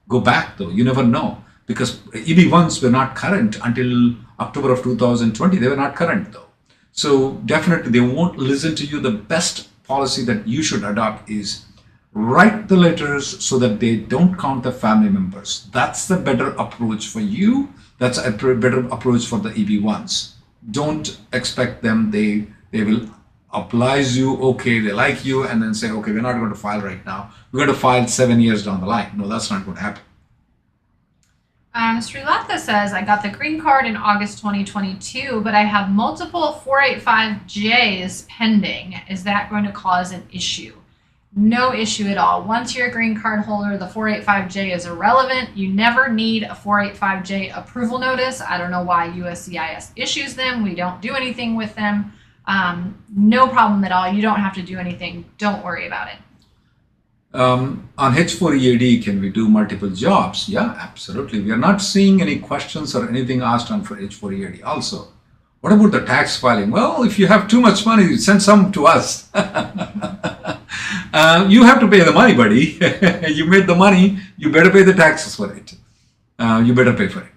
go back though. You never know. Because EB1s were not current until October of 2020. They were not current though. So definitely they won't listen to you. The best policy that you should adopt is write the letters so that they don't count the family members. That's the better approach for you. That's a better approach for the EB1s. Don't expect them, they will oblige you, okay, they like you, and then say, okay, we're not going to file right now. We're going to file 7 years down the line. No, that's not going to happen. Srilatha says, I got the green card in August 2022, but I have multiple 485Js pending. Is that going to cause an issue? No issue at all. Once you're a green card holder, the 485J is irrelevant. You never need a 485J approval notice. I don't know why USCIS issues them. We don't do anything with them. No problem at all. You don't have to do anything. Don't worry about it. On H4 EAD, can we do multiple jobs? Yeah, absolutely. We are not seeing any questions or anything asked on for H4 EAD also. What about the tax filing? Well, if you have too much money, send some to us. You have to pay the money, buddy. You made the money, you better pay the taxes for it. You better pay for it.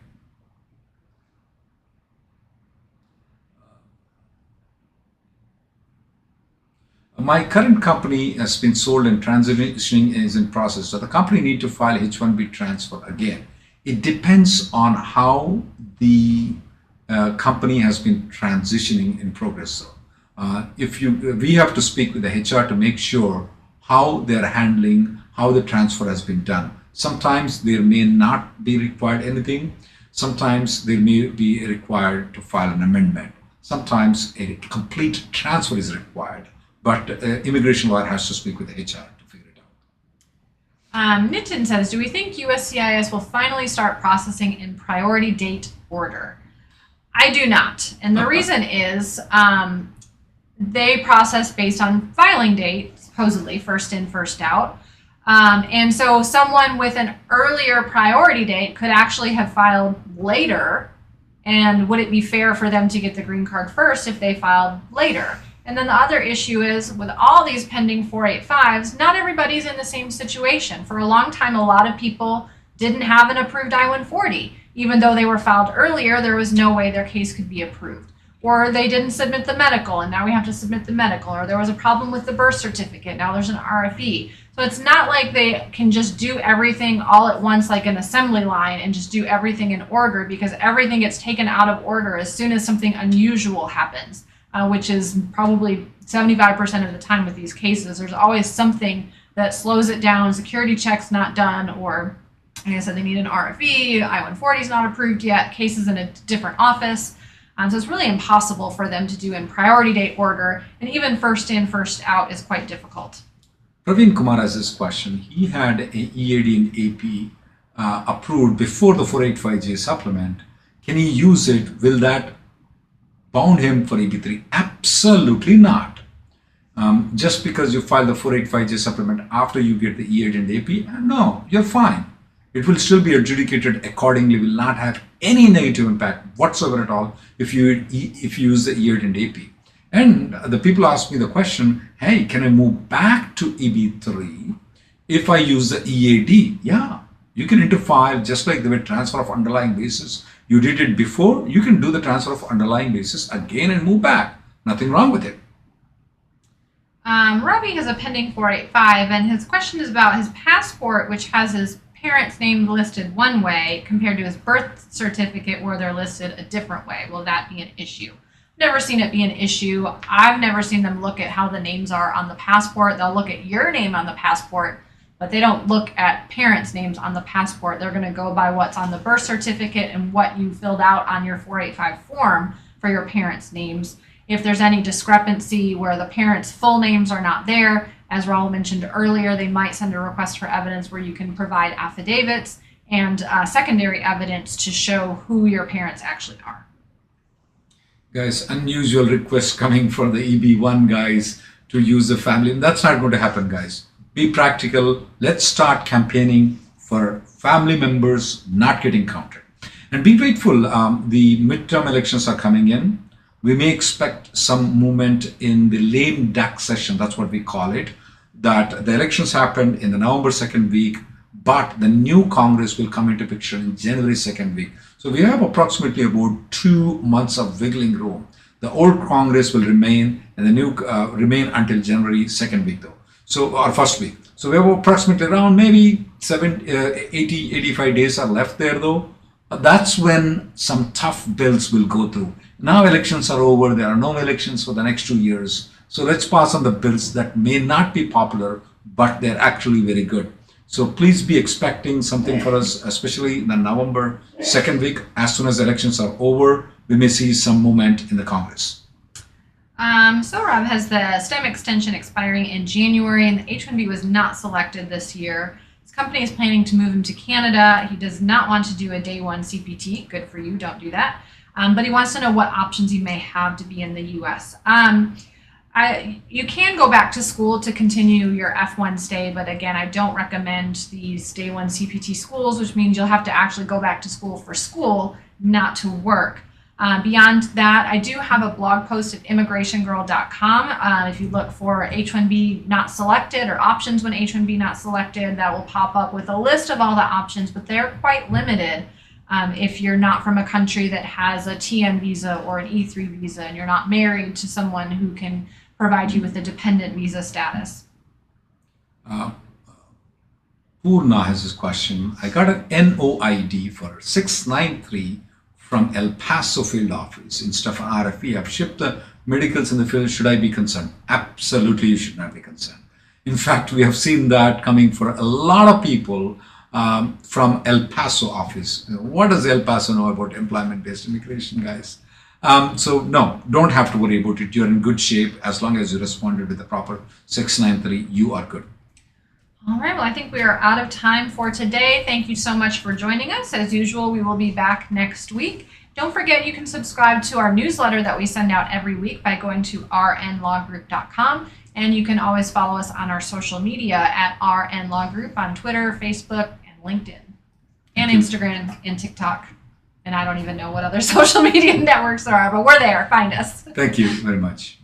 My current company has been sold and transitioning is in process. So the company need to file H-1B transfer again. It depends on how the company has been transitioning in progress. So, we have to speak with the HR to make sure how they're handling, how the transfer has been done. Sometimes there may not be required anything. Sometimes there may be required to file an amendment. Sometimes a complete transfer is required. But immigration lawyer has to speak with the HR to figure it out. Nitin says, do we think USCIS will finally start processing in priority date order? I do not. And the reason is they process based on filing date, supposedly first in, first out. And so someone with an earlier priority date could actually have filed later. And would it be fair for them to get the green card first if they filed later? And then the other issue is with all these pending 485s, not everybody's in the same situation. For a long time, a lot of people didn't have an approved I-140. Even though they were filed earlier, there was no way their case could be approved. Or they didn't submit the medical, and now we have to submit the medical. Or there was a problem with the birth certificate, now there's an RFE. So it's not like they can just do everything all at once like an assembly line and just do everything in order, because everything gets taken out of order as soon as something unusual happens. Which is probably 75% of the time with these cases. There's always something that slows it down. Security check's not done, or like I said, they need an RFE, I-140 is not approved yet, cases in a different office. So it's really impossible for them to do in priority date order, and even first in, first out is quite difficult. Praveen Kumar has this question. He had an EAD and AP approved before the 485J supplement. Can he use it? Will that bound him for EB3? Absolutely not. Just because you file the 485J supplement after you get the EAD and AP, no, you're fine. It will still be adjudicated accordingly, will not have any negative impact whatsoever at all if you use the EAD and AP. And the people ask me the question, hey, can I move back to EB3 if I use the EAD? Yeah, you can interfile just like the way transfer of underlying basis. You did it before, you can do the transfer of underlying basis again and move back. Nothing wrong with it. Ravi has a pending 485, and his question is about his passport, which has his parents' name listed one way compared to his birth certificate where they're listed a different way. Will that be an issue? Never seen it be an issue. I've never seen them look at how the names are on the passport. They'll look at your name on the passport, but they don't look at parents' names on the passport. They're going to go by what's on the birth certificate and what you filled out on your 485 form for your parents' names. If there's any discrepancy where the parents' full names are not there, as Raul mentioned earlier, they might send a request for evidence where you can provide affidavits and secondary evidence to show who your parents actually are. Guys, unusual requests coming for the EB1 guys to use the family. And that's not going to happen, guys. Be practical. Let's start campaigning for family members not getting counted. And be grateful. The midterm elections are coming in. We may expect some movement in the lame duck session. That's what we call it. That the elections happened in the November 2nd week, but the new Congress will come into picture in January 2nd week. So we have approximately about 2 months of wiggling room. The old Congress will remain and the new remain until January 2nd week though. So our first week. So we have approximately around maybe 85 days are left there though. That's when some tough bills will go through. Now elections are over. There are no elections for the next 2 years. So let's pass on the bills that may not be popular, but they're actually very good. So please be expecting something for us, especially in the November 2nd week. As soon as the elections are over, we may see some movement in the Congress. So Rob has the STEM extension expiring in January, and the H-1B was not selected this year. His company is planning to move him to Canada. He does not want to do a day one CPT. Good for you, don't do that. But he wants to know what options he may have to be in the U.S. You can go back to school to continue your F-1 stay, but again, I don't recommend these day one CPT schools, which means you'll have to actually go back to school for school, not to work. Beyond that, I do have a blog post at immigrationgirl.com. If you look for H-1B not selected or options when H-1B not selected, that will pop up with a list of all the options, but they're quite limited. If you're not from a country that has a TN visa or an E3 visa and you're not married to someone who can provide you with a dependent visa status. Purna has this question. I got an NOID for 693 from El Paso field office instead of an RFE. I've shipped the medicals in the field. Should I be concerned? Absolutely, you should not be concerned. In fact, we have seen that coming for a lot of people from El Paso office. What does El Paso know about employment-based immigration, guys? So no, don't have to worry about it. You're in good shape. As long as you responded with the proper 693, you are good. All right, well, I think we are out of time for today. Thank you so much for joining us. As usual, we will be back next week. Don't forget you can subscribe to our newsletter that we send out every week by going to rnlawgroup.com. And you can always follow us on our social media at rnlawgroup on Twitter, Facebook, and LinkedIn, and Instagram and TikTok. And I don't even know what other social media networks there are, but we're there. Find us. Thank you very much.